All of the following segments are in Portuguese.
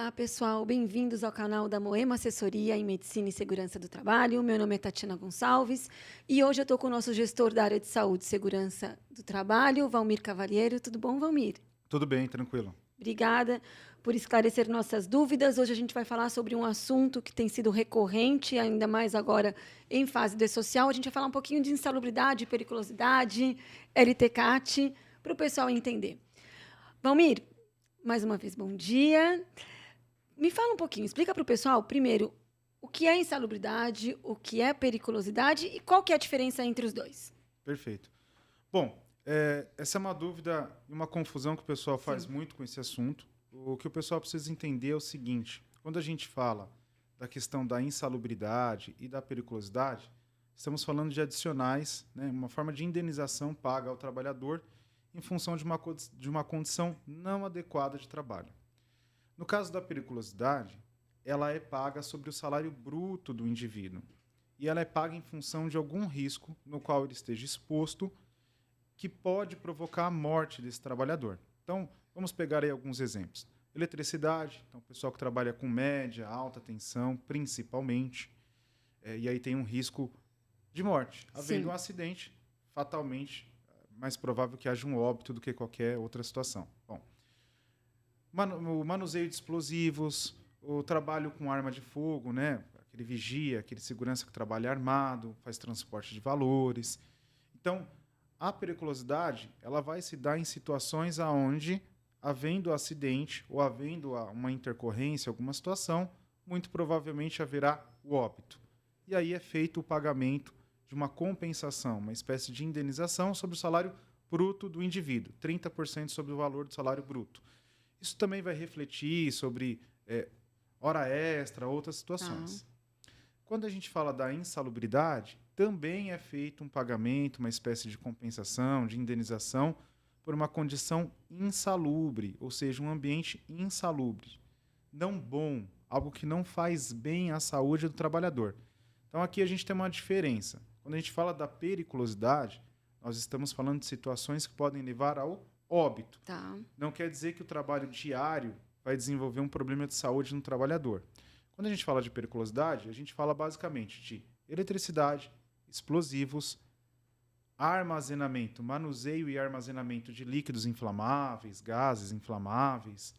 Olá, pessoal. Bem-vindos ao canal da Moema Assessoria em Medicina e Segurança do Trabalho. Meu nome é Tatiana Gonçalves e hoje eu estou com o nosso gestor da área de saúde e segurança do trabalho, Valmir Cavalheiro. Tudo bom, Valmir? Tudo bem, tranquilo. Obrigada por esclarecer nossas dúvidas. Hoje a gente vai falar sobre um assunto que tem sido recorrente, ainda mais agora em fase de social. A gente vai falar um pouquinho de insalubridade, periculosidade, LTCAT, para o pessoal entender. Valmir, mais uma vez, bom dia. Me fala um pouquinho, explica para o pessoal, primeiro, o que é insalubridade, o que é periculosidade e qual que é a diferença entre os dois. Perfeito. Bom, essa é uma dúvida e uma confusão que o pessoal faz muito com esse assunto. O que o pessoal precisa entender é o seguinte: quando a gente fala da questão da insalubridade e da periculosidade, estamos falando de adicionais, né, uma forma de indenização paga ao trabalhador em função de uma condição não adequada de trabalho. No caso da periculosidade, ela é paga sobre o salário bruto do indivíduo e ela é paga em função de algum risco no qual ele esteja exposto que pode provocar a morte desse trabalhador. Então, vamos pegar aí alguns exemplos. Eletricidade, então o pessoal que trabalha com média, alta tensão, principalmente, e aí tem um risco de morte. Havendo um acidente, fatalmente, mais provável que haja um óbito do que qualquer outra situação. Bom, o manuseio de explosivos, o trabalho com arma de fogo, né? Aquele vigia, aquele segurança que trabalha armado, faz transporte de valores. Então, a periculosidade ela vai se dar em situações onde, havendo acidente ou havendo uma intercorrência, alguma situação, muito provavelmente haverá o óbito. E aí é feito o pagamento de uma compensação, uma espécie de indenização sobre o salário bruto do indivíduo, 30% sobre o valor do salário bruto. Isso também vai refletir sobre hora extra, outras situações. Quando a gente fala da insalubridade, também é feito um pagamento, uma espécie de compensação, de indenização, por uma condição insalubre, ou seja, um ambiente insalubre, não bom, algo que não faz bem à saúde do trabalhador. Então aqui a gente tem uma diferença. Quando a gente fala da periculosidade, nós estamos falando de situações que podem levar ao óbito. Não quer dizer que o trabalho diário vai desenvolver um problema de saúde no trabalhador. Quando a gente fala de periculosidade, a gente fala basicamente de eletricidade, explosivos, armazenamento, manuseio e armazenamento de líquidos inflamáveis, gases inflamáveis,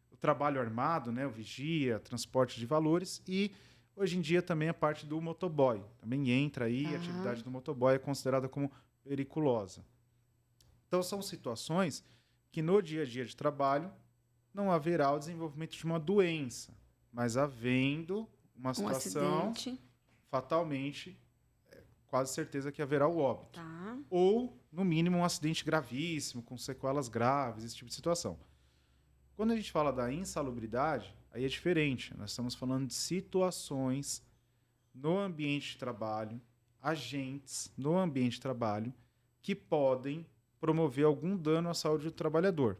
o trabalho armado, né, o vigia, transporte de valores e, hoje em dia, também a parte do motoboy. Também entra aí, a atividade do motoboy é considerada como periculosa. Então, são situações que no dia a dia de trabalho não haverá o desenvolvimento de uma doença, mas havendo uma situação, fatalmente, quase certeza que haverá o óbito. Ou, no mínimo, um acidente gravíssimo, com sequelas graves, esse tipo de situação. Quando a gente fala da insalubridade, aí é diferente. Nós estamos falando de situações no ambiente de trabalho, agentes no ambiente de trabalho, que podem promover algum dano à saúde do trabalhador.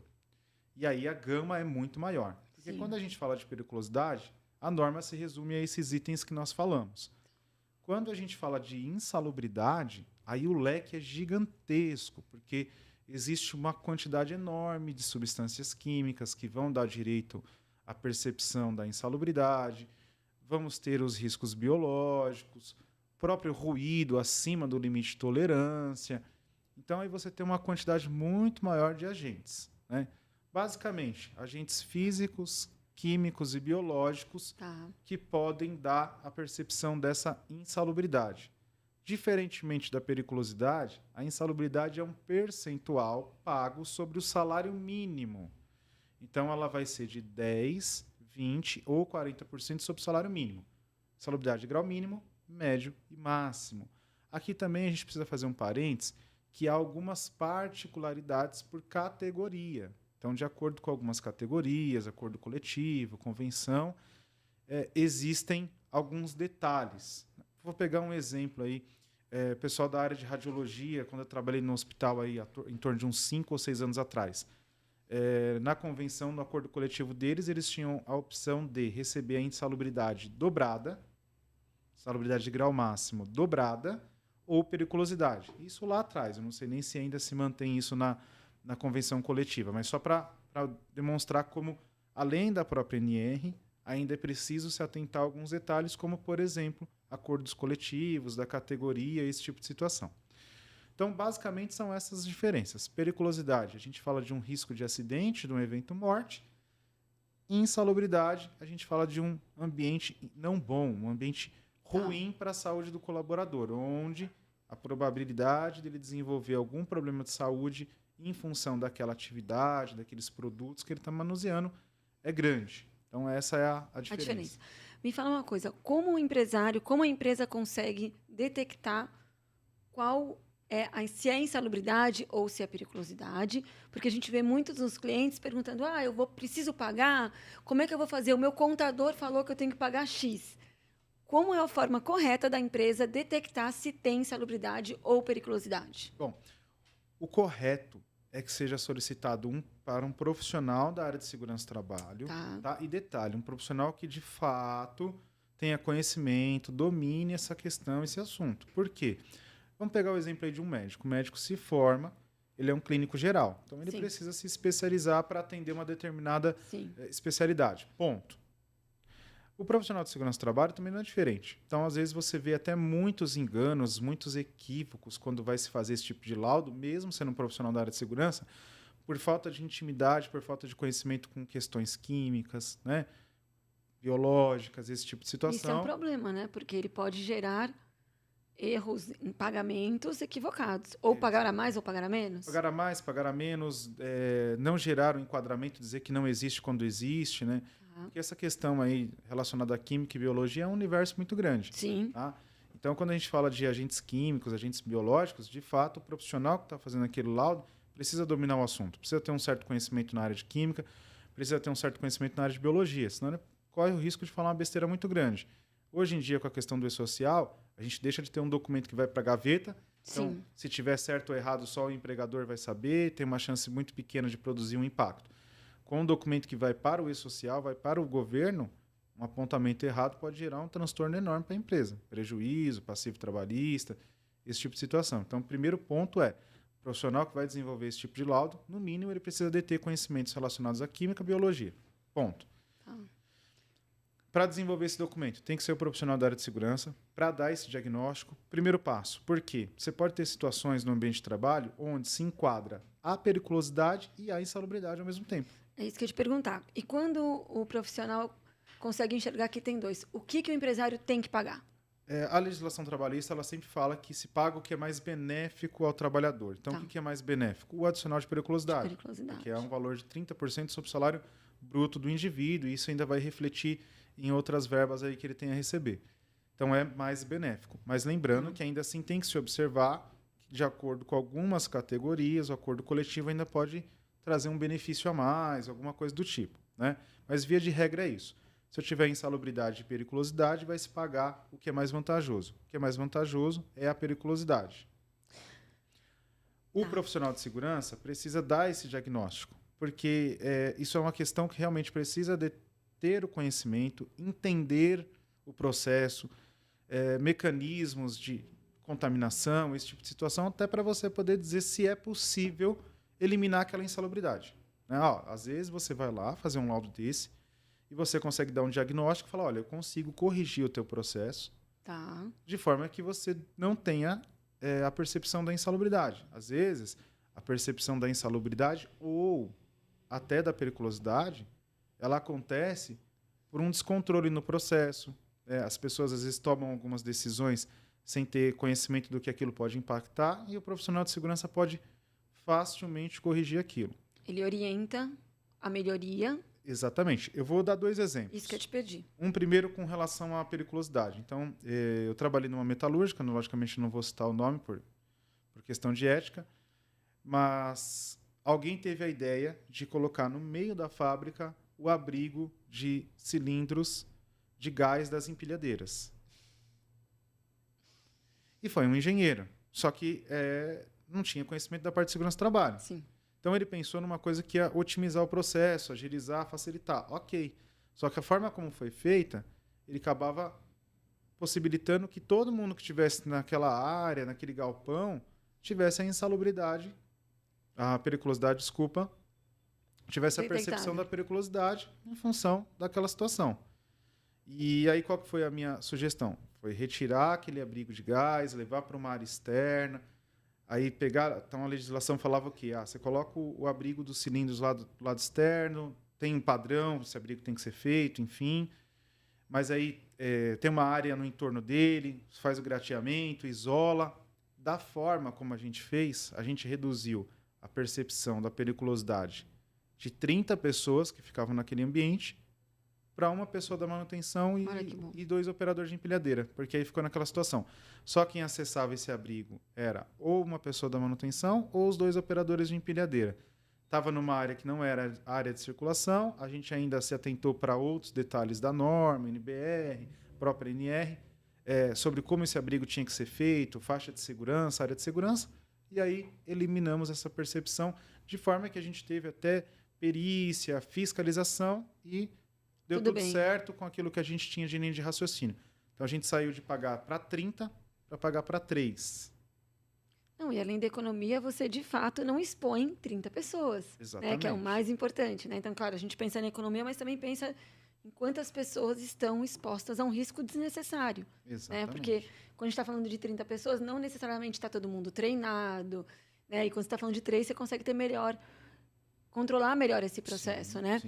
E aí a gama é muito maior. Porque quando a gente fala de periculosidade, a norma se resume a esses itens que nós falamos. Quando a gente fala de insalubridade, aí o leque é gigantesco, porque existe uma quantidade enorme de substâncias químicas que vão dar direito à percepção da insalubridade, vamos ter os riscos biológicos, próprio ruído acima do limite de tolerância. Então, aí você tem uma quantidade muito maior de agentes, né? Basicamente, agentes físicos, químicos e biológicos que podem dar a percepção dessa insalubridade. Diferentemente da periculosidade, a insalubridade é um percentual pago sobre o salário mínimo. Então, ela vai ser de 10%, 20% ou 40% sobre o salário mínimo. Insalubridade de grau mínimo, médio e máximo. Aqui também a gente precisa fazer um parênteses que há algumas particularidades por categoria. Então, de acordo com algumas categorias, acordo coletivo, convenção, existem alguns detalhes. Vou pegar um exemplo aí. Pessoal da área de radiologia, quando eu trabalhei no hospital aí, em torno de uns 5 ou 6 anos atrás, na convenção, no acordo coletivo deles, eles tinham a opção de receber a insalubridade dobrada, insalubridade de grau máximo dobrada, ou periculosidade. Isso lá atrás, eu não sei nem se ainda se mantém isso na convenção coletiva, mas só para demonstrar como Além da própria NR, ainda é preciso se atentar a alguns detalhes, como, por exemplo, acordos coletivos, da categoria, esse tipo de situação. Então, basicamente, são essas diferenças. Periculosidade, a gente fala de um risco de acidente, de um evento morte. Insalubridade, a gente fala de um ambiente não bom, um ambiente ruim para a saúde do colaborador, onde a probabilidade dele desenvolver algum problema de saúde em função daquela atividade, daqueles produtos que ele está manuseando, é grande. Então, essa é a diferença. Me fala uma coisa, como o empresário, como a empresa consegue detectar se é insalubridade ou se é periculosidade? Porque a gente vê muitos dos clientes perguntando, preciso pagar? Como é que eu vou fazer? O meu contador falou que eu tenho que pagar X. Como é a forma correta da empresa detectar se tem insalubridade ou periculosidade? Bom, o correto é que seja solicitado para um profissional da área de segurança do trabalho. Tá? E detalhe, um profissional que, de fato, tenha conhecimento, domine essa questão, esse assunto. Por quê? Vamos pegar o exemplo aí de um médico. O médico se forma, ele é um clínico geral. Então, ele precisa se especializar para atender uma determinada especialidade. Ponto. O profissional de segurança do trabalho também não é diferente. Então, às vezes, você vê até muitos enganos, muitos equívocos quando vai se fazer esse tipo de laudo, mesmo sendo um profissional da área de segurança, por falta de intimidade, por falta de conhecimento com questões químicas, né, biológicas, esse tipo de situação. Isso é um problema, né? Porque ele pode gerar erros em pagamentos equivocados. Ou pagar a mais ou pagar a menos? Pagar a mais, pagar a menos, não gerar o enquadramento, dizer que não existe quando existe, né? Porque essa questão aí relacionada à química e biologia é um universo muito grande. Sim. Tá? Então, quando a gente fala de agentes químicos, agentes biológicos, de fato, o profissional que está fazendo aquele laudo precisa dominar o assunto, precisa ter um certo conhecimento na área de química, precisa ter um certo conhecimento na área de biologia, senão ele corre o risco de falar uma besteira muito grande. Hoje em dia, com a questão do e-social, a gente deixa de ter um documento que vai para a gaveta. Então, se tiver certo ou errado, só o empregador vai saber, tem uma chance muito pequena de produzir um impacto. Com um documento que vai para o e-social, vai para o governo, um apontamento errado pode gerar um transtorno enorme para a empresa. Prejuízo, passivo trabalhista, esse tipo de situação. Então, o primeiro ponto é, o profissional que vai desenvolver esse tipo de laudo, no mínimo, ele precisa de ter conhecimentos relacionados à química e biologia. Ponto. Para desenvolver esse documento, tem que ser o profissional da área de segurança para dar esse diagnóstico. Primeiro passo, por quê? Você pode ter situações no ambiente de trabalho onde se enquadra a periculosidade e a insalubridade ao mesmo tempo. É isso que eu ia te perguntar. E quando o profissional consegue enxergar que tem dois, o que o empresário tem que pagar? A legislação trabalhista ela sempre fala que se paga o que é mais benéfico ao trabalhador. Então, o que é mais benéfico? O adicional de periculosidade. Que é um valor de 30% sobre o salário bruto do indivíduo, e isso ainda vai refletir em outras verbas aí que ele tem a receber. Então, é mais benéfico. Mas lembrando que ainda assim tem que se observar que, de acordo com algumas categorias, o acordo coletivo ainda pode trazer um benefício a mais, alguma coisa do tipo, né? Mas, via de regra, é isso. Se eu tiver insalubridade e periculosidade, vai se pagar o que é mais vantajoso. O que é mais vantajoso é a periculosidade. O profissional de segurança precisa dar esse diagnóstico, porque isso é uma questão que realmente precisa de ter o conhecimento, entender o processo, mecanismos de contaminação, esse tipo de situação, até para você poder dizer se é possível eliminar aquela insalubridade. Né? Às vezes você vai lá fazer um laudo desse e você consegue dar um diagnóstico e falar, olha, eu consigo corrigir o teu processo de forma que você não tenha a percepção da insalubridade. Às vezes, a percepção da insalubridade ou até da periculosidade, ela acontece por um descontrole no processo. As pessoas, às vezes, tomam algumas decisões sem ter conhecimento do que aquilo pode impactar e o profissional de segurança pode facilmente corrigir aquilo. Ele orienta a melhoria. Exatamente. Eu vou dar 2 exemplos. Isso que eu te pedi. Um primeiro com relação à periculosidade. Então, eu trabalhei numa metalúrgica, logicamente não vou citar o nome por questão de ética, mas alguém teve a ideia de colocar no meio da fábrica o abrigo de cilindros de gás das empilhadeiras. E foi um engenheiro, só que não tinha conhecimento da parte de segurança do trabalho. Sim. Então, ele pensou numa coisa que ia otimizar o processo, agilizar, facilitar. Ok. Só que a forma como foi feita, ele acabava possibilitando que todo mundo que estivesse naquela área, naquele galpão, tivesse a insalubridade, a periculosidade, tivesse a percepção da periculosidade em função daquela situação. E aí, qual que foi a minha sugestão? Foi retirar aquele abrigo de gás, levar para uma área externa, aí pegar... Então, a legislação falava o quê? Você coloca o abrigo dos cilindros lá do lado externo, tem um padrão, esse abrigo tem que ser feito, enfim. Mas aí tem uma área no entorno dele, faz o grateamento, isola. Da forma como a gente fez, a gente reduziu a percepção da periculosidade de 30 pessoas que ficavam naquele ambiente para uma pessoa da manutenção e 2 operadores de empilhadeira, porque aí ficou naquela situação. Só quem acessava esse abrigo era ou uma pessoa da manutenção ou os 2 operadores de empilhadeira. Estava numa área que não era área de circulação, a gente ainda se atentou para outros detalhes da norma, NBR, própria NR, sobre como esse abrigo tinha que ser feito, faixa de segurança, área de segurança, e aí eliminamos essa percepção, de forma que a gente teve até perícia, fiscalização e deu tudo certo com aquilo que a gente tinha de linha de raciocínio. Então, a gente saiu de pagar para 30 para pagar para 3. Não, e além da economia, você, de fato, não expõe 30 pessoas. Exatamente. Né, que é o mais importante. Né? Então, claro, a gente pensa na economia, mas também pensa em quantas pessoas estão expostas a um risco desnecessário. Exatamente. Né? Porque quando a gente está falando de 30 pessoas, não necessariamente está todo mundo treinado. Né? E quando você está falando de 3, você consegue ter controlar melhor esse processo, sim, né? Sim.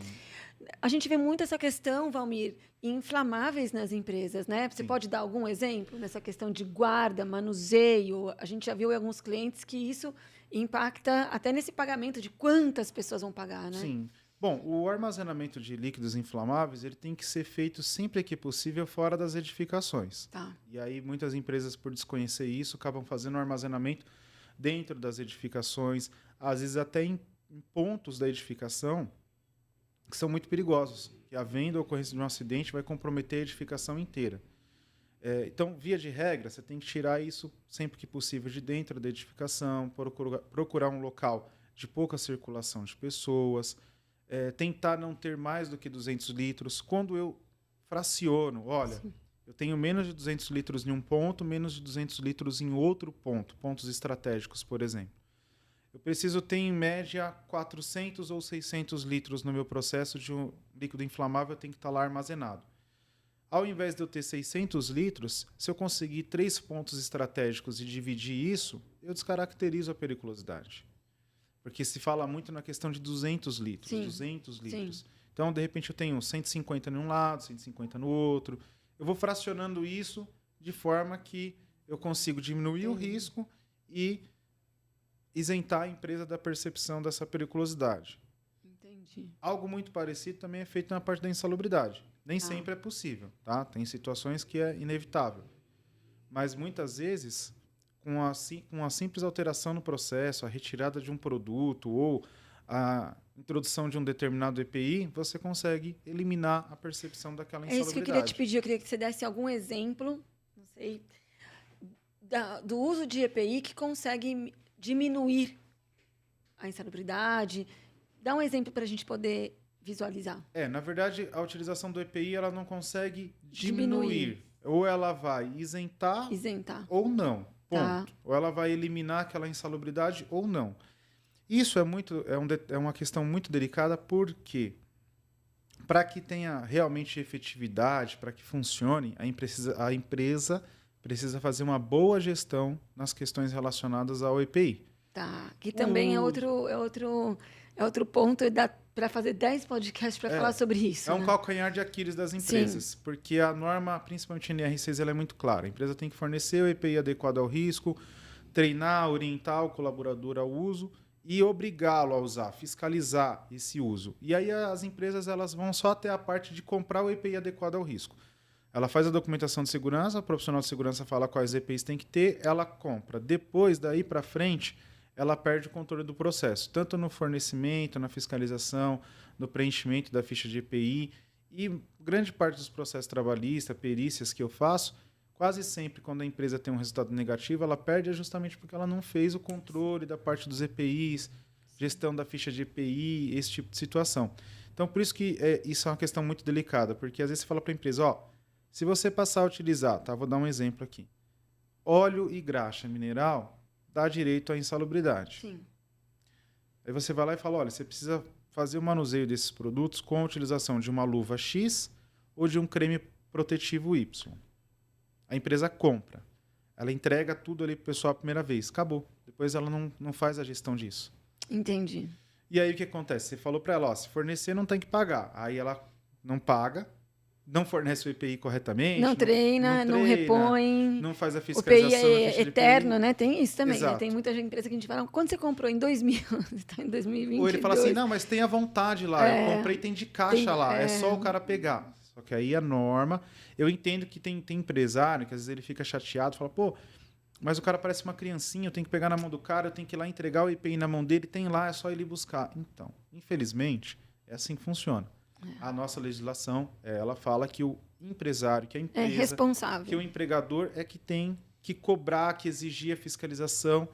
A gente vê muito essa questão, Valmir, inflamáveis nas empresas, né? Você pode dar algum exemplo nessa questão de guarda, manuseio? A gente já viu em alguns clientes que isso impacta até nesse pagamento de quantas pessoas vão pagar, né? Sim. Bom, o armazenamento de líquidos inflamáveis ele tem que ser feito sempre que possível fora das edificações. Tá. E aí muitas empresas, por desconhecer isso, acabam fazendo o armazenamento dentro das edificações, às vezes até em pontos da edificação que são muito perigosos, que havendo a ocorrência de um acidente vai comprometer a edificação inteira. Então, via de regra, você tem que tirar isso sempre que possível de dentro da edificação, procurar um local de pouca circulação de pessoas, tentar não ter mais do que 200 litros. Quando eu fraciono, olha, sim, eu tenho menos de 200 litros em um ponto, menos de 200 litros em outro ponto, pontos estratégicos, por exemplo. Eu preciso ter, em média, 400 ou 600 litros no meu processo de um líquido inflamável, tem que estar lá armazenado. Ao invés de eu ter 600 litros, se eu conseguir 3 pontos estratégicos e dividir isso, eu descaracterizo a periculosidade. Porque se fala muito na questão de 200 litros, sim, 200 litros. Sim. Então, de repente, eu tenho 150 em um lado, 150 no outro. Eu vou fracionando isso de forma que eu consigo diminuir o risco e isentar a empresa da percepção dessa periculosidade. Entendi. Algo muito parecido também é feito na parte da insalubridade. Nem sempre é possível, tá? Tem situações que é inevitável. Mas muitas vezes, com a simples alteração no processo, a retirada de um produto ou a introdução de um determinado EPI, você consegue eliminar a percepção daquela insalubridade. É isso que eu queria te pedir. Eu queria que você desse algum exemplo, não sei, do uso de EPI que consegue diminuir a insalubridade. Dá um exemplo para a gente poder visualizar. Na verdade, a utilização do EPI ela não consegue diminuir. Ou ela vai isentar. Ou não. Ponto. Tá. Ou ela vai eliminar aquela insalubridade ou não. Isso é uma questão muito delicada porque, para que tenha realmente efetividade, para que funcione, a empresa precisa fazer uma boa gestão nas questões relacionadas ao EPI. Tá, que também é outro ponto para fazer 10 podcasts para falar sobre isso. É um calcanhar de Aquiles das empresas, sim, porque a norma, principalmente a NR6, ela é muito clara. A empresa tem que fornecer o EPI adequado ao risco, treinar, orientar o colaborador ao uso e obrigá-lo a usar, fiscalizar esse uso. E aí as empresas elas vão só até a parte de comprar o EPI adequado ao risco. Ela faz a documentação de segurança, o profissional de segurança fala quais EPIs tem que ter, ela compra. Depois, daí para frente, ela perde o controle do processo, tanto no fornecimento, na fiscalização, no preenchimento da ficha de EPI. E grande parte dos processos trabalhistas, perícias que eu faço, quase sempre, quando a empresa tem um resultado negativo, ela perde justamente porque ela não fez o controle da parte dos EPIs, gestão da ficha de EPI, esse tipo de situação. Então, por isso que isso é uma questão muito delicada, porque às vezes você fala para a empresa, se você passar a utilizar, tá? Vou dar um exemplo aqui, óleo e graxa mineral, dá direito à insalubridade. Sim. Aí você vai lá e fala, olha, você precisa fazer o manuseio desses produtos com a utilização de uma luva X ou de um creme protetivo Y. A empresa compra. Ela entrega tudo ali para o pessoal a primeira vez. Acabou. Depois ela não faz a gestão disso. Entendi. E aí o que acontece? Você falou para ela, ó, se fornecer não tem que pagar. Aí ela não paga, não fornece o EPI corretamente. Não treina, não repõe. Não faz a O fiscalização. EPI é eterno, né? Tem isso também. Né? Exato. Tem muita empresa que a gente fala, quando você comprou? Em 2000, você está em 2022. Ou ele fala assim, não, mas tem a vontade lá. Eu comprei, tem de caixa lá. É só o cara pegar. Só que aí a norma... Eu entendo que tem empresário que às vezes ele fica chateado, fala, pô, mas o cara parece uma criancinha, eu tenho que pegar na mão do cara, eu tenho que ir lá entregar o EPI na mão dele, tem lá, é só ele buscar. Então, infelizmente, é assim que funciona. A nossa legislação, ela fala que o empresário, que a empresa... É responsável. Que o empregador é que tem que cobrar, que exigir a fiscalização.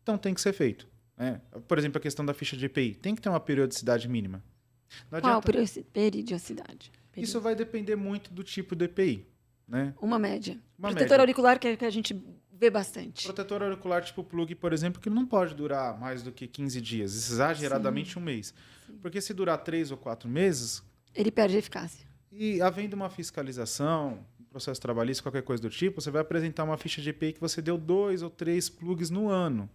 Então, tem que ser feito. Né? Por exemplo, a questão da ficha de EPI. Tem que ter uma periodicidade mínima. Não Qual adianta... periodicidade? Isso vai depender muito do tipo do EPI. Né? Uma média. Uma Protetor média. auricular que a gente vê bastante. Protetor auricular tipo plug, por exemplo, que não pode durar mais do que 15 dias, exageradamente um mês. Porque se durar 3 ou 4 meses... Ele perde a eficácia. E havendo uma fiscalização, um processo trabalhista, qualquer coisa do tipo, você vai apresentar uma ficha de EPI que você deu 2 ou 3 plugs no ano.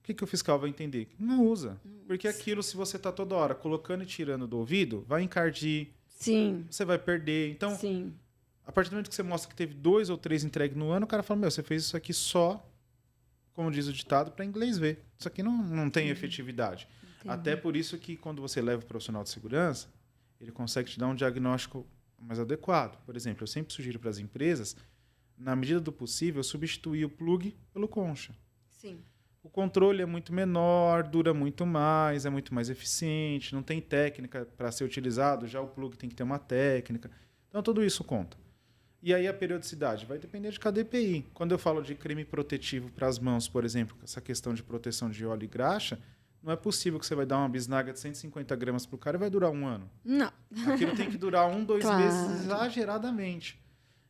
O que o fiscal vai entender? Não usa. Porque aquilo, se você está toda hora colocando e tirando do ouvido, vai encardir. Sim. Você vai perder. Então, Sim. a partir do momento que você mostra que teve 2 ou 3 entregues no ano, o cara fala, você fez isso aqui só, como diz o ditado, para inglês ver. Isso aqui não tem efetividade. Entendi. Até por isso que quando você leva o profissional de segurança, ele consegue te dar um diagnóstico mais adequado. Por exemplo, eu sempre sugiro para as empresas, na medida do possível, substituir o plug pelo concha. Sim. O controle é muito menor, dura muito mais, é muito mais eficiente, não tem técnica para ser utilizado, já o plug tem que ter uma técnica. Então, tudo isso conta. E aí a periodicidade vai depender de cada EPI. Quando eu falo de creme protetivo para as mãos, por exemplo, essa questão de proteção de óleo e graxa, não é possível que você vai dar uma bisnaga de 150 gramas para o cara e vai durar 1 ano. Não. Aquilo tem que durar 1, 2 Claro. meses exageradamente.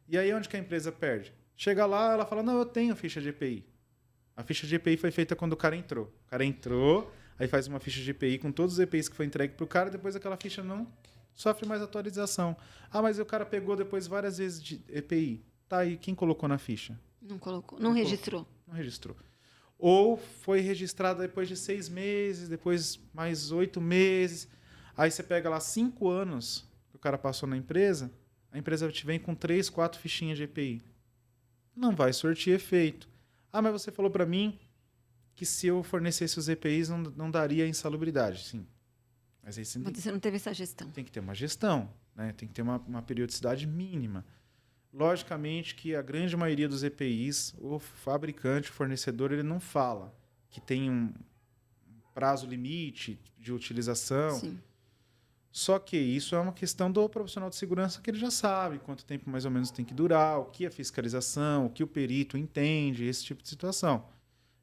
E aí onde que a empresa perde? Chega lá, ela fala, não, eu tenho ficha de EPI. A ficha de EPI foi feita quando o cara entrou. O cara entrou, aí faz uma ficha de EPI com todos os EPIs que foi entregue para o cara, depois aquela ficha não sofre mais atualização. Ah, mas o cara pegou depois várias vezes de EPI. Tá aí, quem colocou na ficha? Não colocou. Não registrou. Não registrou. Ou foi registrado depois de 6 meses, depois mais 8 meses. Aí você pega lá 5 anos que o cara passou na empresa, a empresa te vem com 3, 4 fichinhas de EPI. Não vai surtir efeito. Ah, mas você falou para mim que se eu fornecesse os EPIs não daria insalubridade. Sim. Mas aí Você não teve essa gestão. tem que ter uma gestão, né? Tem que ter uma periodicidade mínima. Logicamente que a grande maioria dos EPIs, o fabricante, o fornecedor, ele não fala que tem um prazo limite de utilização. Sim. Só que isso é uma questão do profissional de segurança que ele já sabe quanto tempo mais ou menos tem que durar, o que a fiscalização, o que o perito entende, esse tipo de situação.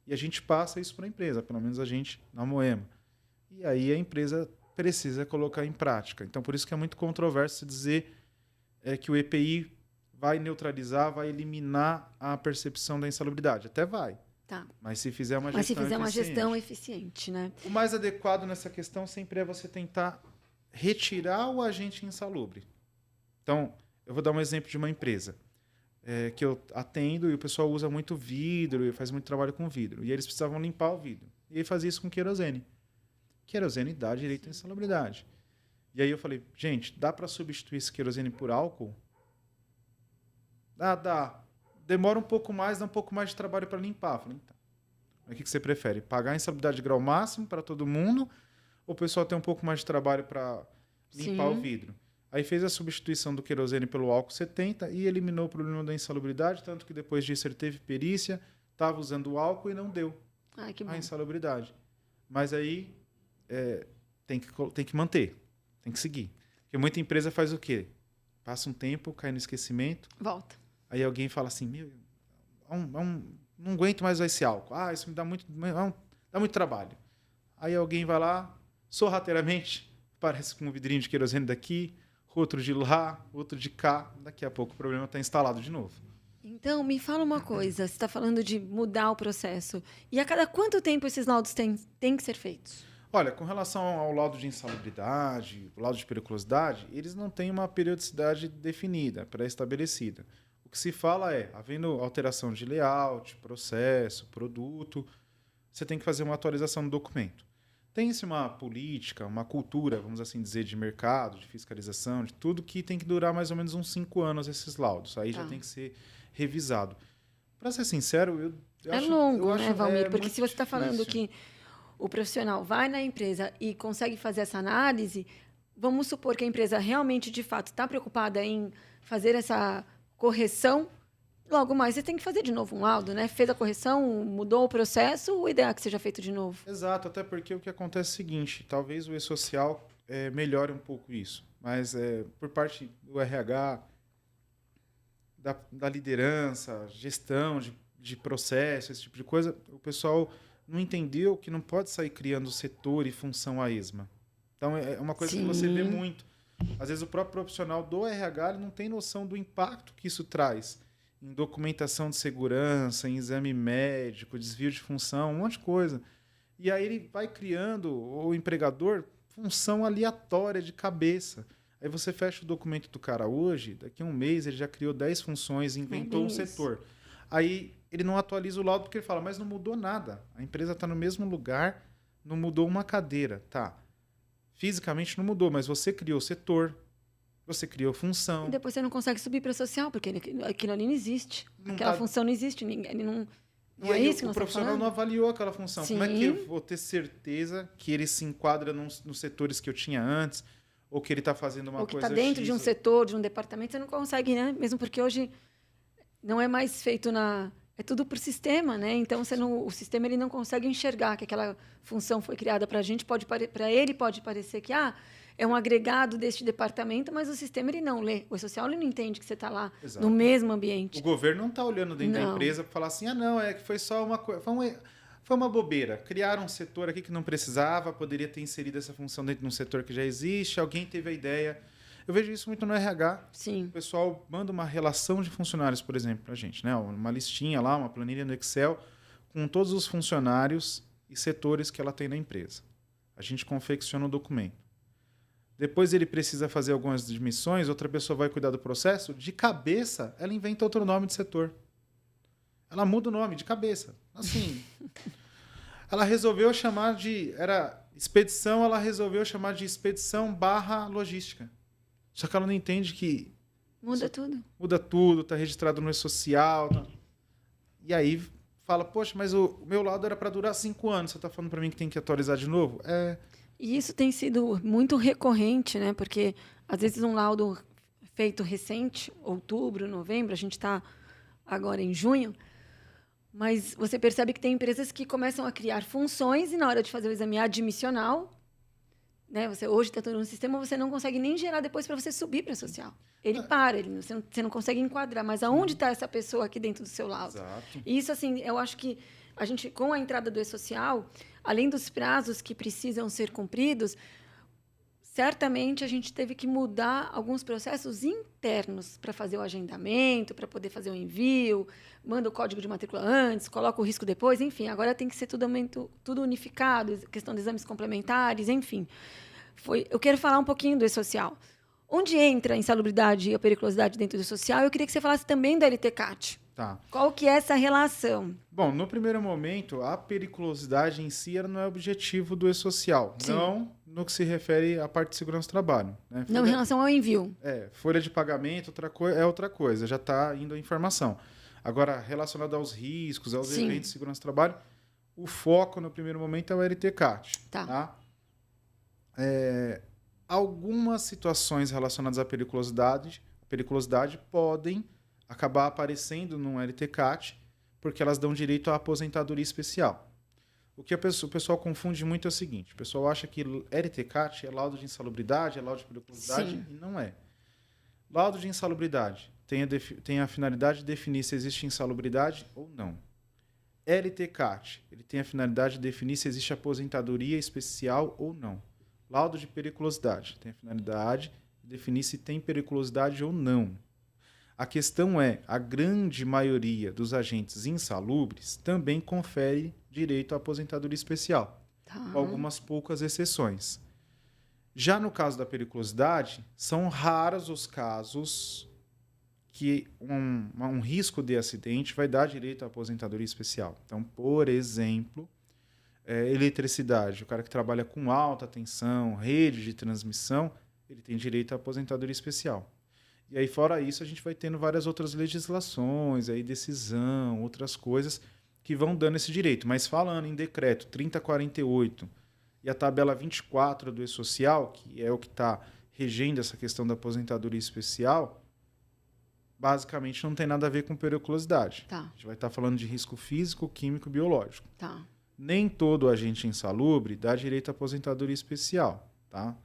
E a gente passa isso para a empresa, pelo menos a gente na Moema. E aí a empresa precisa colocar em prática. Então, por isso que é muito controverso dizer que o EPI vai neutralizar, vai eliminar a percepção da insalubridade. Até vai. Tá. Mas se fizer uma Mas se gestão fizer uma eficiente. gestão eficiente, né? O mais adequado nessa questão sempre é você tentar retirar o agente insalubre. Então, eu vou dar um exemplo de uma empresa que eu atendo e o pessoal usa muito vidro e faz muito trabalho com vidro. E eles precisavam limpar o vidro. E ele fazia isso com querosene. Querosene dá direito à insalubridade. E aí eu falei, gente, dá para substituir esse querosene por álcool? Dá. Demora um pouco mais, dá um pouco mais de trabalho para limpar. Eu falei, então, o que você prefere? Pagar a insalubridade de grau máximo para todo mundo ou o pessoal ter um pouco mais de trabalho para limpar o vidro? Aí fez a substituição do querosene pelo álcool 70 e eliminou o problema da insalubridade, tanto que depois disso ele teve perícia, estava usando o álcool e não deu a insalubridade. Mas aí tem que manter, tem que seguir. Porque muita empresa faz o quê? Passa um tempo, cai no esquecimento. Volta. Aí alguém fala assim, não aguento mais esse álcool. Ah, isso me dá muito trabalho. Aí alguém vai lá, sorrateiramente, aparece com um vidrinho de querosene daqui, outro de lá, outro de cá. Daqui a pouco o problema está instalado de novo. Então, me fala uma coisa. Você está falando de mudar o processo. E a cada quanto tempo esses laudos têm que ser feitos? Olha, com relação ao laudo de insalubridade, o laudo de periculosidade, eles não têm uma periodicidade definida, pré-estabelecida. O que se fala é, havendo alteração de layout, processo, produto, você tem que fazer uma atualização do documento. Tem-se uma política, uma cultura, vamos assim dizer, de mercado, de fiscalização, de tudo que tem que durar mais ou menos uns 5 anos esses laudos. Aí já tem que ser revisado. Para ser sincero, eu É acho, longo, eu né, acho Valmir? Porque muito se você está falando difícil. que o profissional vai na empresa e consegue fazer essa análise, vamos supor que a empresa realmente, de fato, está preocupada em fazer essa correção, logo mais você tem que fazer de novo um laudo, né? Fez a correção, mudou o processo, o ideal é que seja feito de novo. Exato, até porque o que acontece é o seguinte, talvez o e-social melhore um pouco isso, mas por parte do RH, da liderança, gestão de processo, esse tipo de coisa, o pessoal não entendeu que não pode sair criando setor e função a esma. Então, é uma coisa que você vê Sim. muito. Às vezes, o próprio profissional do RH ele não tem noção do impacto que isso traz em documentação de segurança, em exame médico, desvio de função, um monte de coisa. E aí ele vai criando, o empregador, função aleatória de cabeça. Aí você fecha o documento do cara hoje, daqui a um mês ele já criou 10 funções, inventou bem um isso. setor. Aí ele não atualiza o laudo porque ele fala, mas não mudou nada. A empresa está no mesmo lugar, não mudou uma cadeira. Tá, fisicamente não mudou, mas você criou setor, você criou E função. depois você não consegue subir para social, porque aquilo ali não existe. Não Aquela tá... função não existe. Ele não, E não é aí isso que o nós estamos profissional não falando? avaliou aquela função. Como é que Sim. eu vou ter certeza que ele se enquadra nos setores que eu tinha antes? Ou que ele está fazendo uma Ou que está coisa dentro X? de um setor, de um departamento, você não consegue, né? Mesmo porque hoje não é mais feito na... É tudo por sistema, né? Então, o sistema ele não consegue enxergar que aquela função foi criada para a gente. Para ele pode parecer que é um agregado deste departamento, mas o sistema ele não lê. O social ele não entende que você está lá no Exato. mesmo O ambiente. governo não está olhando dentro da Não. empresa para falar assim, não, é que foi só uma coisa, foi uma bobeira. Criaram um setor aqui que não precisava, poderia ter inserido essa função dentro de um setor que já existe, alguém teve a ideia. Eu vejo isso muito no RH. Sim. O pessoal manda uma relação de funcionários, por exemplo, para a gente, né? Uma listinha lá, uma planilha no Excel, com todos os funcionários e setores que ela tem na empresa. A gente confecciona o documento. Depois ele precisa fazer algumas admissões, outra pessoa vai cuidar do processo, de cabeça ela inventa outro nome de setor. Ela muda o nome de cabeça. Assim, ela resolveu chamar era expedição, ela resolveu chamar de expedição / logística. Só que ela não entende que Muda tudo. muda tudo, está registrado no e-social. Tá. E aí fala, poxa, mas o meu laudo era para durar 5 anos, você está falando para mim que tem que atualizar de novo? E isso tem sido muito recorrente, né? Porque, às vezes, um laudo feito recente, outubro, novembro, a gente está agora em junho, mas você percebe que tem empresas que começam a criar funções e, na hora de fazer o exame admissional, né? Você hoje está todo no sistema, você não consegue nem gerar depois para você subir para a social. Ele para, você não consegue enquadrar. Mas aonde está essa pessoa aqui dentro do seu laudo? Exato. E isso, assim, eu acho que a gente, com a entrada do e-social, além dos prazos que precisam ser cumpridos, certamente a gente teve que mudar alguns processos internos para fazer o agendamento, para poder fazer o envio, manda o código de matrícula antes, coloca o risco depois, enfim. Agora tem que ser tudo unificado, questão de exames complementares, enfim. Eu quero falar um pouquinho do e-social. Onde entra a insalubridade e a periculosidade dentro do e-social? Eu queria que você falasse também da LTCAT. Tá. Qual que é essa relação? Bom, no primeiro momento, a periculosidade em si não é objetivo do e-social. Sim. Não no que se refere à parte de segurança do trabalho. Né? Não em relação ao envio. Folha de pagamento é outra coisa, já está indo a informação. Agora, relacionado aos riscos, aos Sim. eventos de segurança do trabalho, o foco no primeiro momento é o LTCAT. Tá. Algumas situações relacionadas à periculosidade podem acabar aparecendo num LTCAT, porque elas dão direito à aposentadoria especial. O que o pessoal confunde muito é o seguinte, o pessoal acha que LTCAT é laudo de insalubridade, é laudo de periculosidade, Sim. e não é. Laudo de insalubridade tem a finalidade de definir se existe insalubridade ou não. LTCAT, ele tem a finalidade de definir se existe aposentadoria especial ou não. Laudo de periculosidade tem a finalidade de definir se tem periculosidade ou não. A questão é, a grande maioria dos agentes insalubres também confere direito à aposentadoria especial. Tá. com algumas poucas exceções. Já no caso da periculosidade, são raros os casos que um risco de acidente vai dar direito à aposentadoria especial. Então, por exemplo, eletricidade, o cara que trabalha com alta tensão, rede de transmissão, ele tem direito à aposentadoria especial. E aí, fora isso, a gente vai tendo várias outras legislações, aí decisão, outras coisas que vão dando esse direito. Mas falando em decreto 3048 e a tabela 24 do E-Social, que é o que está regendo essa questão da aposentadoria especial, basicamente não tem nada a ver com periculosidade. Tá. A gente vai estar falando de risco físico, químico e biológico. Tá. Nem todo agente insalubre dá direito à aposentadoria especial, tá?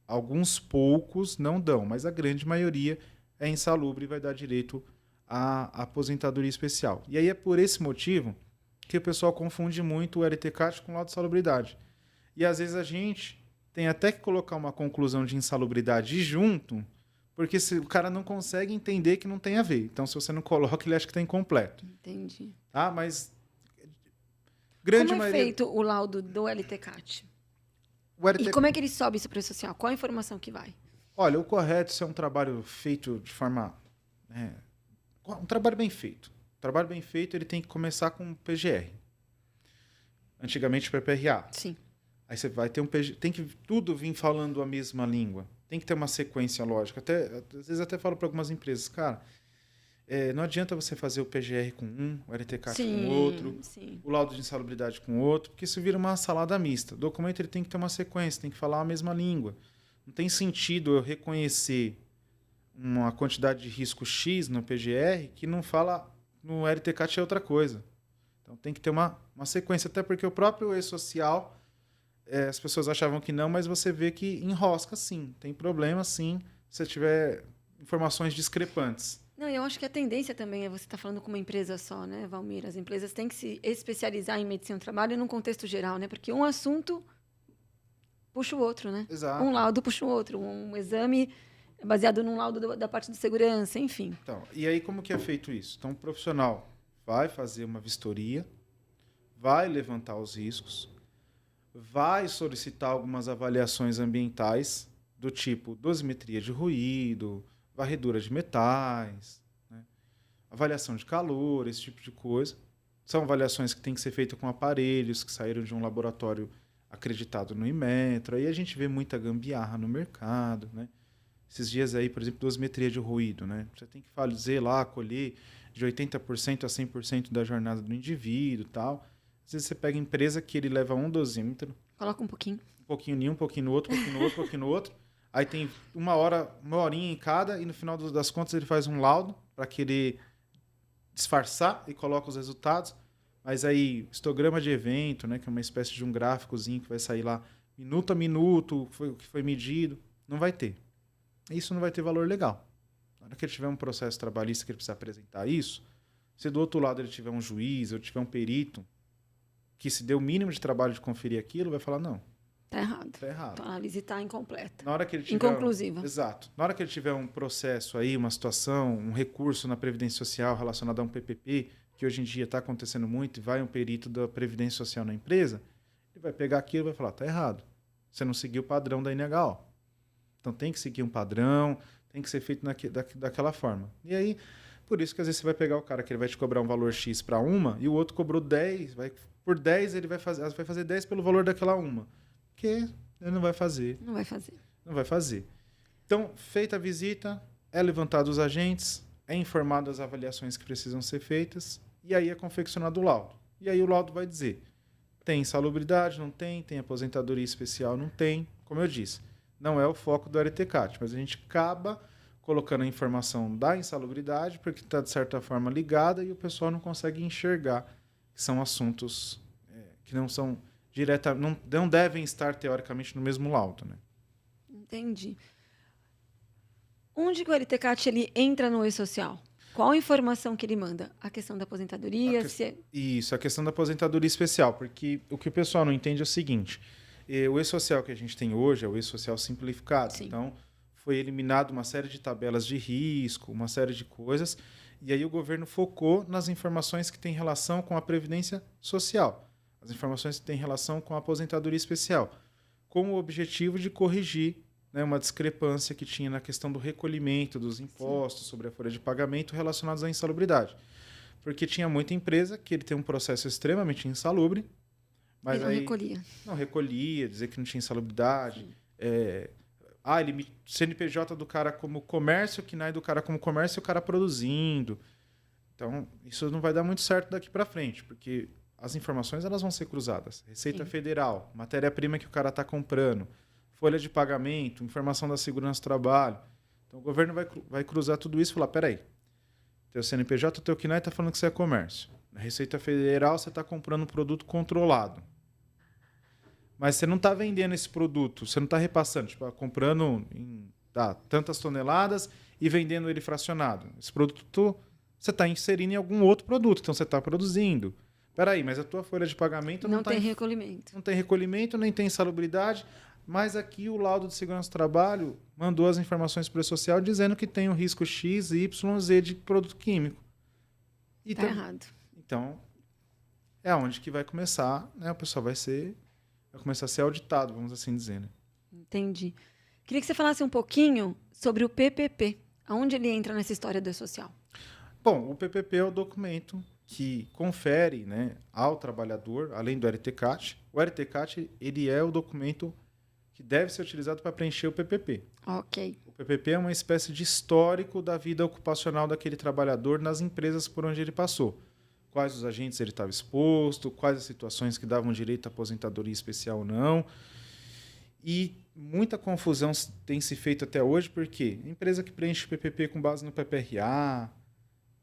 Alguns poucos não dão, mas a grande maioria é insalubre e vai dar direito à aposentadoria especial. E aí é por esse motivo que o pessoal confunde muito o LTCAT com o laudo de insalubridade. E às vezes a gente tem até que colocar uma conclusão de insalubridade junto, porque o cara não consegue entender que não tem a ver. Então, se você não coloca, ele acha que está incompleto. Entendi. Tá? Mas Como é feito o laudo do LTCAT? E como é que ele sobe isso para o social? Qual a informação que vai? Olha, o correto, isso é um trabalho feito de forma... um trabalho bem feito. Um trabalho bem feito, ele tem que começar com PGR. Antigamente, PPRA. Sim. Aí você vai ter um PGR... Tem que tudo vir falando a mesma língua. Tem que ter uma sequência lógica. Às vezes até falo para algumas empresas, cara, não adianta você fazer o PGR com um, o LTCAT com outro, o laudo de insalubridade com outro, porque isso vira uma salada mista. O documento ele tem que ter uma sequência, tem que falar a mesma língua. Não tem sentido eu reconhecer uma quantidade de risco X no PGR que não fala no LTCAT é outra coisa. Então tem que ter uma sequência, até porque o próprio E-Social, as pessoas achavam que não, mas você vê que enrosca sim, tem problema sim, se tiver informações discrepantes. Não, eu acho que a tendência também é você estar falando com uma empresa só, né, Valmir? As empresas têm que se especializar em medicina do trabalho num contexto geral, né? Porque um assunto puxa o outro, né? Exato. Um laudo puxa o outro, um exame baseado num laudo da parte de segurança, enfim. Então, e aí como que é feito isso? Então, o profissional vai fazer uma vistoria, vai levantar os riscos, vai solicitar algumas avaliações ambientais do tipo dosimetria de ruído, varredura de metais, né? Avaliação de calor, esse tipo de coisa. São avaliações que têm que ser feitas com aparelhos que saíram de um laboratório acreditado no Inmetro. Aí a gente vê muita gambiarra no mercado, né? Esses dias aí, por exemplo, dosimetria de ruído, né? Você tem que fazer lá, colher de 80% a 100% da jornada do indivíduo e tal. Às vezes você pega empresa que ele leva um dosímetro. Coloca um pouquinho. Um pouquinho em um pouquinho no outro, um pouquinho no outro, um pouquinho no outro. Aí tem uma horinha em cada e no final das contas ele faz um laudo para querer disfarçar e coloca os resultados. Mas aí, histograma de evento, né, que é uma espécie de um gráficozinho que vai sair lá minuto a minuto, o que foi medido, não vai ter. Isso não vai ter valor legal. Na hora que ele tiver um processo trabalhista que ele precisa apresentar isso, se do outro lado ele tiver um juiz ou tiver um perito que se deu o mínimo de trabalho de conferir aquilo, vai falar, não. Tá errado. Tá errado. Então, a análise está incompleta. Na hora que ele tiver inconclusiva. Exato. Na hora que ele tiver um processo aí, uma situação, um recurso na Previdência Social relacionado a um PPP, que hoje em dia está acontecendo muito, e vai um perito da Previdência Social na empresa, ele vai pegar aquilo e vai falar, tá errado. Você não seguiu o padrão da INHO. Então tem que seguir um padrão, tem que ser feito daquela forma. E aí, por isso que às vezes você vai pegar o cara que ele vai te cobrar um valor X para uma, e o outro cobrou 10, por 10 ele vai fazer 10 pelo valor daquela uma. Porque ele não vai fazer. Não vai fazer. Não vai fazer. Então, feita a visita, é levantado os agentes, é informado as avaliações que precisam ser feitas, e aí é confeccionado o laudo. E aí o laudo vai dizer, tem insalubridade, não tem, tem aposentadoria especial, não tem. Como eu disse, não é o foco do LTCAT, mas a gente acaba colocando a informação da insalubridade, porque está, de certa forma, ligada, e o pessoal não consegue enxergar que são assuntos que não são não devem estar, teoricamente, no mesmo laudo, né? Entendi. Onde que o LTCAT ele entra no E-Social? Qual a informação que ele manda? A questão da aposentadoria? Isso, a questão da aposentadoria especial, porque o que o pessoal não entende é o seguinte, o E-Social que a gente tem hoje é o E-Social simplificado. Sim. Então, foi eliminado uma série de tabelas de risco, uma série de coisas, e aí o governo focou nas informações que têm relação com a Previdência Social. As informações que têm relação com a aposentadoria especial, com o objetivo de corrigir, né, uma discrepância que tinha na questão do recolhimento dos impostos sobre a folha de pagamento relacionados à insalubridade. Porque tinha muita empresa que ele tem um processo extremamente insalubre, mas Ele não aí recolhia. não recolhia, dizer que não tinha insalubridade. CNPJ do cara como comércio, CNAE do cara como comércio e o cara produzindo. Então, isso não vai dar muito certo daqui para frente, porque as informações elas vão ser cruzadas. Receita Federal, matéria-prima que o cara está comprando, folha de pagamento, informação da segurança do trabalho. Então, o governo vai cruzar tudo isso e falar, peraí, teu CNPJ, teu CNAE está falando que você é comércio. Na Receita Federal, você está comprando um produto controlado. Mas você não está vendendo esse produto, você não está repassando, tipo, comprando tantas toneladas e vendendo ele fracionado. Esse produto você está inserindo em algum outro produto, então você está produzindo. Peraí, mas a tua folha de pagamento não tem recolhimento. Não tem recolhimento, nem tem insalubridade, mas aqui o laudo de segurança do trabalho mandou as informações para o social dizendo que tem o risco X, Y, Z de produto químico. Está errado. Então, é onde que vai começar, né? O pessoal vai começar a ser auditado, vamos assim dizer. Né? Entendi. Queria que você falasse um pouquinho sobre o PPP. Aonde ele entra nessa história do E-Social? Bom, o PPP é o documento que confere, né, ao trabalhador, além do RTCAT. O RTCAT ele é o documento que deve ser utilizado para preencher o PPP. Ok. O PPP é uma espécie de histórico da vida ocupacional daquele trabalhador nas empresas por onde ele passou. Quais os agentes ele estava exposto, quais as situações que davam direito à aposentadoria especial ou não. E muita confusão tem se feito até hoje, porque a empresa que preenche o PPP com base no PPRA,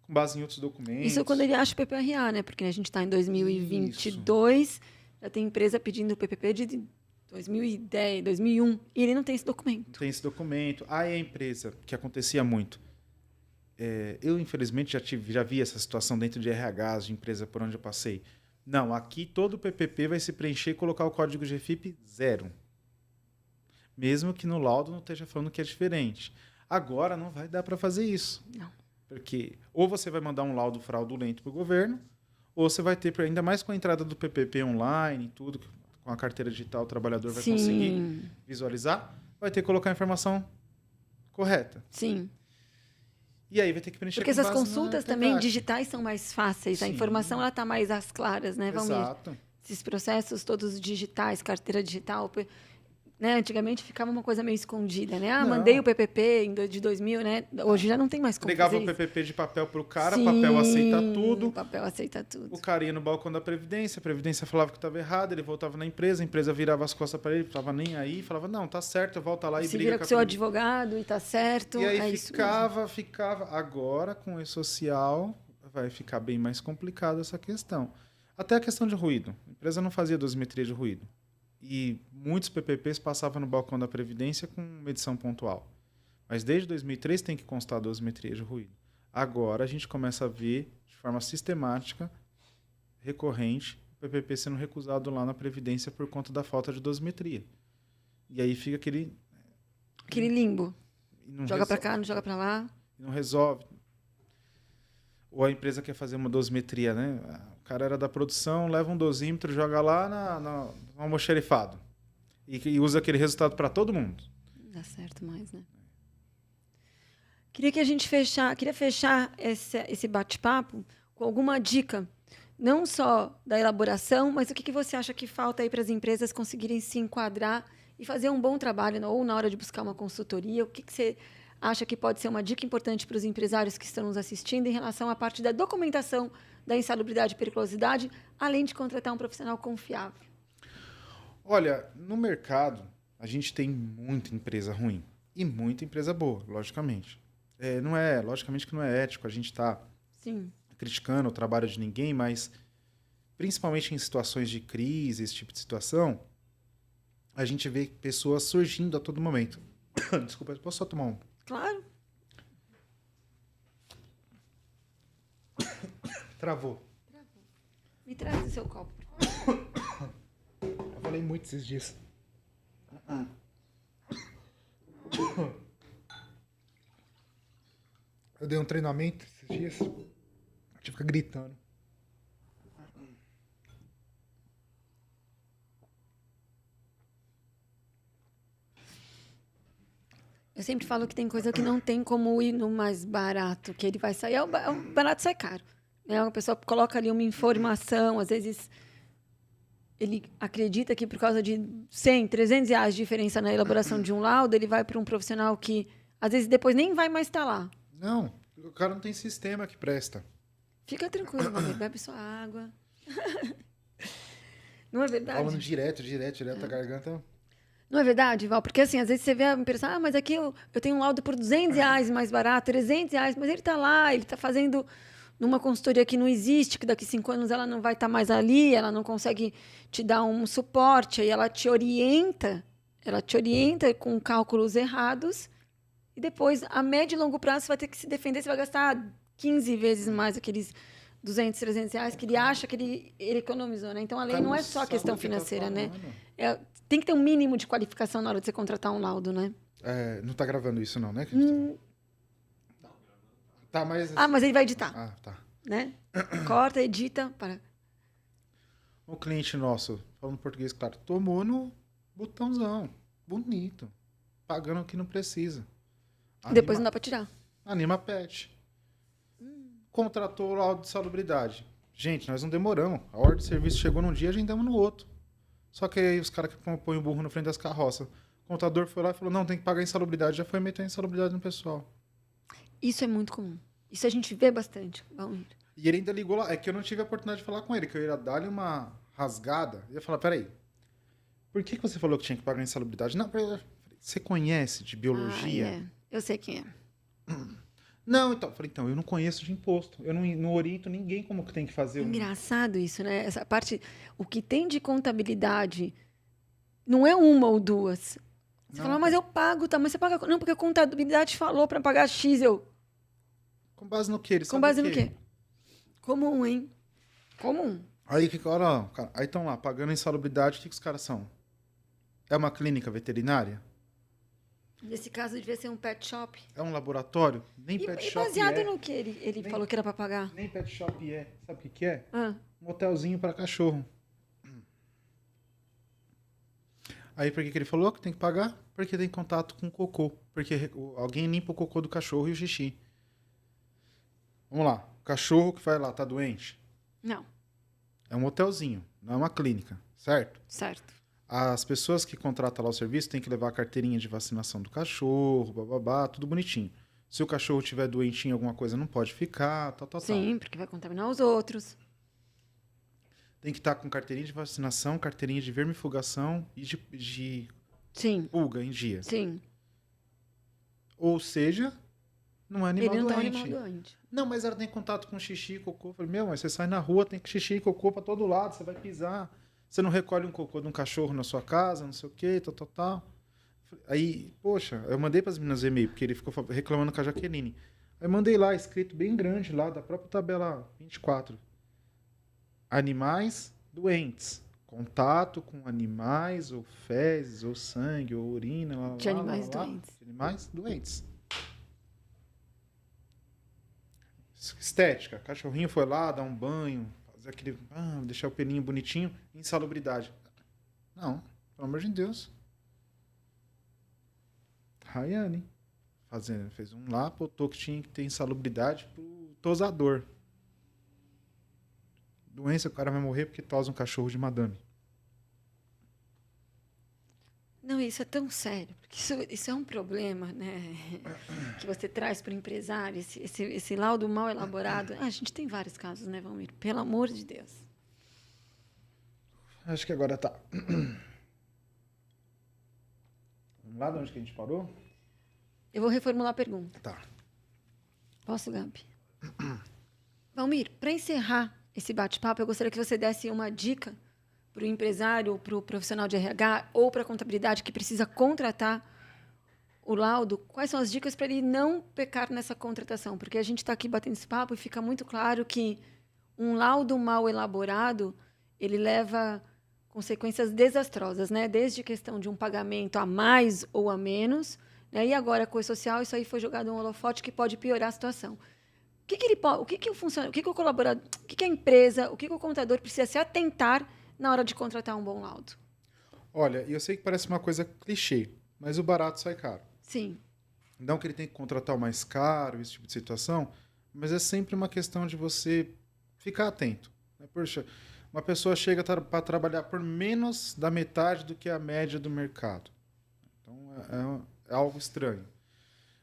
com base em outros documentos. Isso quando ele acha o PPRA, né? Porque a gente está em 2022, isso. Já tem empresa pedindo o PPP de 2010, 2001, e ele não tem esse documento. Não tem esse documento. Aí a empresa, que acontecia muito, eu, infelizmente, já vi essa situação dentro de RHs, de empresa por onde eu passei. Não, aqui todo o PPP vai se preencher e colocar o código GFIP 0. Mesmo que no laudo não esteja falando que é diferente. Agora não vai dar para fazer isso. Não. Porque ou você vai mandar um laudo fraudulento para o governo, ou você vai ter, ainda mais com a entrada do PPP online e tudo, com a carteira digital, o trabalhador vai conseguir visualizar, vai ter que colocar a informação correta. Sim. E aí vai ter que preencher. Porque essas consultas também digitais são mais fáceis. Sim. A informação ela está mais às claras, né, Valmir? Exato. Esses processos todos digitais, carteira digital, né? Antigamente ficava uma coisa meio escondida, né? Mandei o PPP de 2000, né? Hoje já não tem mais como fazer isso. O PPP de papel para o cara, Sim, papel aceita tudo. O papel aceita tudo. O cara ia no balcão da Previdência, a Previdência falava que estava errado, ele voltava na empresa, a empresa virava as costas para ele, não estava nem aí, falava, não, tá certo, volta lá e briga vira com o seu advogado e tá certo. E aí ficava. Agora, com o E-Social, vai ficar bem mais complicado essa questão. Até a questão de ruído. A empresa não fazia dosimetria de ruído. E muitos PPPs passavam no balcão da Previdência com medição pontual. Mas desde 2003 tem que constar a dosimetria de ruído. Agora a gente começa a ver, de forma sistemática, recorrente, o PPP sendo recusado lá na Previdência por conta da falta de dosimetria. E aí fica aquele limbo. Joga para cá, não joga para lá. Não resolve. Ou a empresa quer fazer uma dosimetria, né? O cara era da produção, leva um dosímetro, joga lá no almoxerifado. E usa aquele resultado para todo mundo. Não dá certo mais, né? Queria fechar esse bate-papo com alguma dica, não só da elaboração, mas o que você acha que falta aí para as empresas conseguirem se enquadrar e fazer um bom trabalho, ou na hora de buscar uma consultoria. O que você acha que pode ser uma dica importante para os empresários que estão nos assistindo em relação à parte da documentação da insalubridade e periculosidade, além de contratar um profissional confiável? Olha, no mercado, a gente tem muita empresa ruim e muita empresa boa, logicamente. Logicamente que não é ético a gente estar criticando o trabalho de ninguém, mas principalmente em situações de crise, esse tipo de situação, a gente vê pessoas surgindo a todo momento. Desculpa, posso só tomar um? Claro. Travou. Me traz o seu copo. Eu falei muito esses dias. Eu dei um treinamento esses dias. A gente fica gritando. Eu sempre falo que tem coisa que não tem como ir no mais barato, que ele vai sair. O barato sai caro. Né? A pessoa coloca ali uma informação, às vezes ele acredita que por causa de 100, 300 reais de diferença na elaboração de um laudo, ele vai para um profissional que, às vezes, depois nem vai mais estar lá. Não, o cara não tem sistema que presta. Fica tranquilo, Valmir, bebe sua água. Não é verdade? Falando direto a garganta. Não é verdade, Val? Porque, assim, às vezes você vê a pessoa, mas aqui eu tenho um laudo por 200 reais mais barato, 300 reais, mas ele está lá, ele está fazendo numa consultoria que não existe, que daqui 5 anos ela não vai estar mais ali, ela não consegue te dar um suporte, aí ela te orienta com cálculos errados, e depois, a médio e longo prazo, você vai ter que se defender, você vai gastar 15 vezes mais aqueles 200, 300 reais que ele acha que ele economizou, né? Então, a lei não é só questão financeira, né? Tem que ter um mínimo de qualificação na hora de você contratar um laudo, né? Não tá gravando isso não, né? Tá, mas... mas ele vai editar. Tá. Né? Corta, edita, para. O cliente nosso, falando português, claro, tomou no botãozão. Bonito. Pagando o que não precisa. Depois não dá para tirar. Anima pet. Contratou o laudo de salubridade. Gente, nós não demoramos. A ordem de serviço chegou num dia, agendamos no outro. Só que aí os caras que põem o burro na frente das carroças. O contador foi lá e falou, não, tem que pagar insalubridade. Já foi meter insalubridade no pessoal. Isso é muito comum. Isso a gente vê bastante, Valmir. E ele ainda ligou lá. É que eu não tive a oportunidade de falar com ele, que eu ia dar-lhe uma rasgada. Eu ia falar, peraí, por que você falou que tinha que pagar insalubridade? Não, você conhece de biologia? Eu sei quem é. Não, então. Falei, então, eu não conheço de imposto. Eu não oriento ninguém como que tem que fazer. Engraçado isso, né? Essa parte, o que tem de contabilidade não é uma ou duas. Você fala, mas eu pago, tá? Mas você paga... Não, porque a contabilidade falou para pagar X, Com base no quê? Ele com base no quê? Comum, hein? Comum. Aí fica, olha, cara, aí estão lá, pagando insalubridade, o que os caras são? É uma clínica veterinária? Nesse caso, devia ser um pet shop. É um laboratório? Nem pet shop baseado no que ele falou que era para pagar? Nem pet shop é. Sabe o que é? Um hotelzinho para cachorro. Aí por que ele falou que tem que pagar? Porque tem contato com o cocô. Porque alguém limpa o cocô do cachorro e o xixi. Vamos lá. O cachorro que vai lá, tá doente? Não. É um hotelzinho, não é uma clínica, certo? Certo. As pessoas que contratam lá o serviço têm que levar a carteirinha de vacinação do cachorro, bababá, tudo bonitinho. Se o cachorro estiver doentinho, alguma coisa não pode ficar, tal. Sim, porque vai contaminar os outros. Tem que estar com carteirinha de vacinação, carteirinha de vermifugação e de pulga em dia. Sim. Ou seja, não é animal doente. Ele não é um animal doente. Não, mas ela tem contato com xixi e cocô. Eu falei, mas você sai na rua, tem xixi e cocô para todo lado, você vai pisar. Você não recolhe um cocô de um cachorro na sua casa, não sei o quê, tal. Aí, poxa, eu mandei para as meninas o e-mail, porque ele ficou reclamando com a Jaqueline. Aí mandei lá, escrito bem grande lá, da própria tabela 24. Animais doentes. Contato com animais, ou fezes, ou sangue, ou urina. De animais doentes. De animais doentes. Estética. Cachorrinho foi lá, dar um banho, fazer aquele... deixar o pelinho bonitinho. Insalubridade. Não, pelo amor de Deus. Rayane. Fez um lá, botou que tinha que ter insalubridade pro tosador. Doença, o cara vai morrer porque tosa um cachorro de madame. Não, isso é tão sério, porque isso é um problema, né? Que você traz para o empresário, esse laudo mal elaborado. A gente tem vários casos, né, Valmir? Pelo amor de Deus. Acho que agora tá. Vamos lá de onde que a gente parou? Eu vou reformular a pergunta. Tá. Posso, Gabi? Valmir, para encerrar esse bate-papo, eu gostaria que você desse uma dica para o empresário, para o profissional de RH ou para a contabilidade que precisa contratar o laudo. Quais são as dicas para ele não pecar nessa contratação? Porque a gente está aqui batendo esse papo e fica muito claro que um laudo mal elaborado, ele leva consequências desastrosas, né? Desde questão de um pagamento a mais ou a menos, né? E agora com o social, isso aí foi jogado um holofote que pode piorar a situação. O que o funcionário, o que o colaborador, o que a empresa, o que o contador precisa se atentar na hora de contratar um bom laudo? Olha, eu sei que parece uma coisa clichê, mas o barato sai caro. Sim. Não que ele tenha que contratar o mais caro, esse tipo de situação, mas é sempre uma questão de você ficar atento, né? Poxa, uma pessoa chega para trabalhar por menos da metade do que a média do mercado. Então, é algo estranho.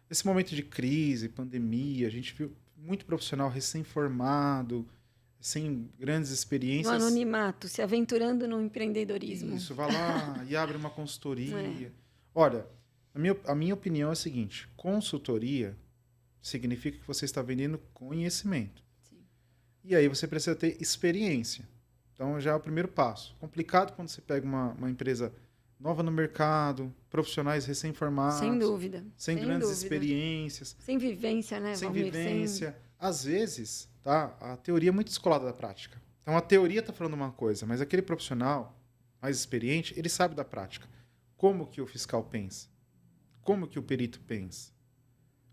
Nesse momento de crise, pandemia, a gente viu muito profissional recém-formado, sem grandes No experiências. anonimato, se aventurando no empreendedorismo. Isso, vai lá e abre uma consultoria. É. Olha, a minha opinião é a seguinte: consultoria significa que você está vendendo conhecimento. Sim. E aí você precisa ter experiência. Então já é o primeiro passo. Complicado quando você pega uma empresa nova no mercado, profissionais recém-formados. Sem dúvida. Sem grandes experiências. Sem vivência, né, Sem Valmir? vivência. Às vezes, tá, a teoria é muito descolada da prática. Então a teoria está falando uma coisa, mas aquele profissional mais experiente, ele sabe da prática. Como que o fiscal pensa? Como que o perito pensa?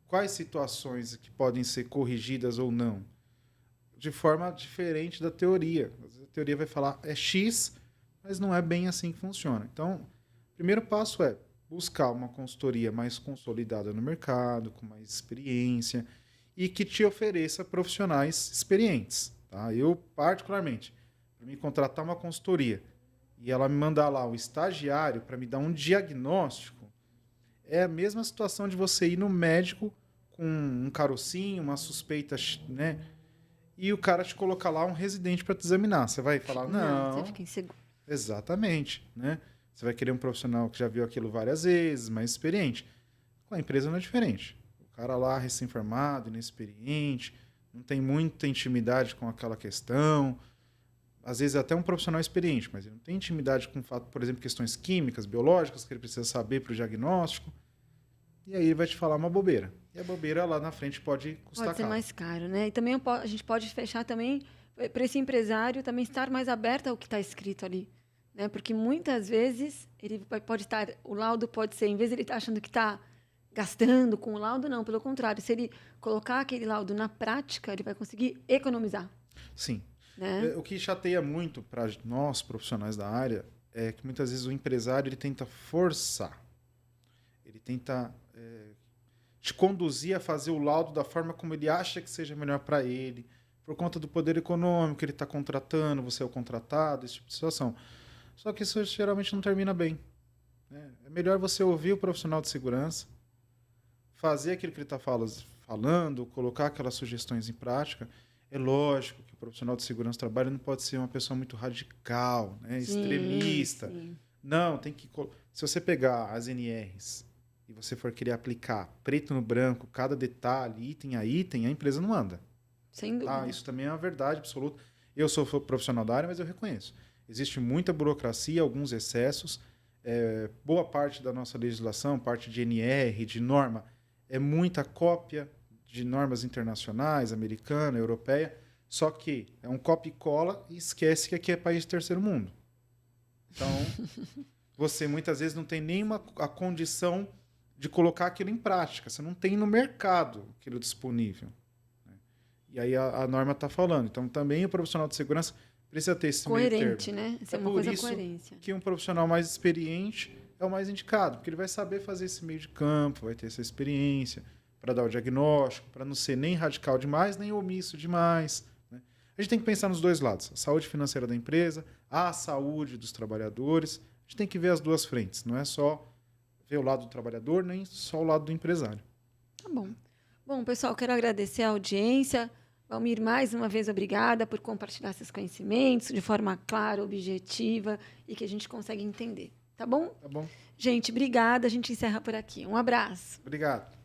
Quais situações que podem ser corrigidas ou não? De forma diferente da teoria. A teoria vai falar é X, mas não é bem assim que funciona. Então, o primeiro passo é buscar uma consultoria mais consolidada no mercado, com mais experiência e que te ofereça profissionais experientes. Tá? Eu, particularmente, para me contratar uma consultoria e ela me mandar lá o estagiário para me dar um diagnóstico, é a mesma situação de você ir no médico com um carocinho, uma suspeita, né? E o cara te colocar lá um residente para te examinar. Você vai falar, não. Você fica inseguro. Exatamente, né? Você vai querer um profissional que já viu aquilo várias vezes, mais experiente. Com a empresa não é diferente. O cara lá recém-formado, inexperiente, não tem muita intimidade com aquela questão. Às vezes até um profissional experiente, mas ele não tem intimidade com, por exemplo, questões químicas, biológicas, que ele precisa saber para o diagnóstico. E aí ele vai te falar uma bobeira. E a bobeira lá na frente pode custar Pode ser caro. mais caro, né? E também a gente pode fechar também para esse empresário também estar mais aberto ao que está escrito ali, né? Porque muitas vezes ele pode estar, o laudo pode ser, em vez de ele estar achando que está gastando com o laudo, não, pelo contrário, se ele colocar aquele laudo na prática, ele vai conseguir economizar. Sim. Né? O que chateia muito para nós, profissionais da área, é que muitas vezes o empresário ele tenta forçar. Ele tenta te conduzir a fazer o laudo da forma como ele acha que seja melhor para ele, por conta do poder econômico, ele está contratando, você é o contratado, esse tipo de situação. Só que isso geralmente não termina bem. Né? É melhor você ouvir o profissional de segurança, fazer aquilo que ele está falando, colocar aquelas sugestões em prática. É lógico que o profissional de segurança do trabalho não pode ser uma pessoa muito radical, né? Extremista. Sim. Não, tem que... Se você pegar as NRs e você for querer aplicar preto no branco, cada detalhe, item a item, a empresa não anda. Sem dúvida. Isso também é uma verdade absoluta. Eu sou profissional da área, mas eu reconheço. Existe muita burocracia, alguns excessos. Boa parte da nossa legislação, parte de NR, de norma, é muita cópia de normas internacionais, americana, europeia, só que é um copia e cola e esquece que aqui é país de terceiro mundo. Então, você muitas vezes não tem nenhuma a condição de colocar aquilo em prática. Você não tem no mercado aquilo disponível. Né? E aí a norma está falando. Então, também o profissional de segurança precisa ter esse meio termo. Coerente, né? Isso é uma coisa coerência. Que um profissional mais experiente é o mais indicado, porque ele vai saber fazer esse meio de campo, vai ter essa experiência para dar o diagnóstico, para não ser nem radical demais, nem omisso demais. Né? A gente tem que pensar nos dois lados. A saúde financeira da empresa, a saúde dos trabalhadores. A gente tem que ver as duas frentes. Não é só ver o lado do trabalhador, nem só o lado do empresário. Tá bom. Bom, pessoal, quero agradecer a audiência. Valmir, mais uma vez, obrigada por compartilhar seus conhecimentos de forma clara, objetiva e que a gente consegue entender. Tá bom? Tá bom. Gente, obrigada. A gente encerra por aqui. Um abraço. Obrigado.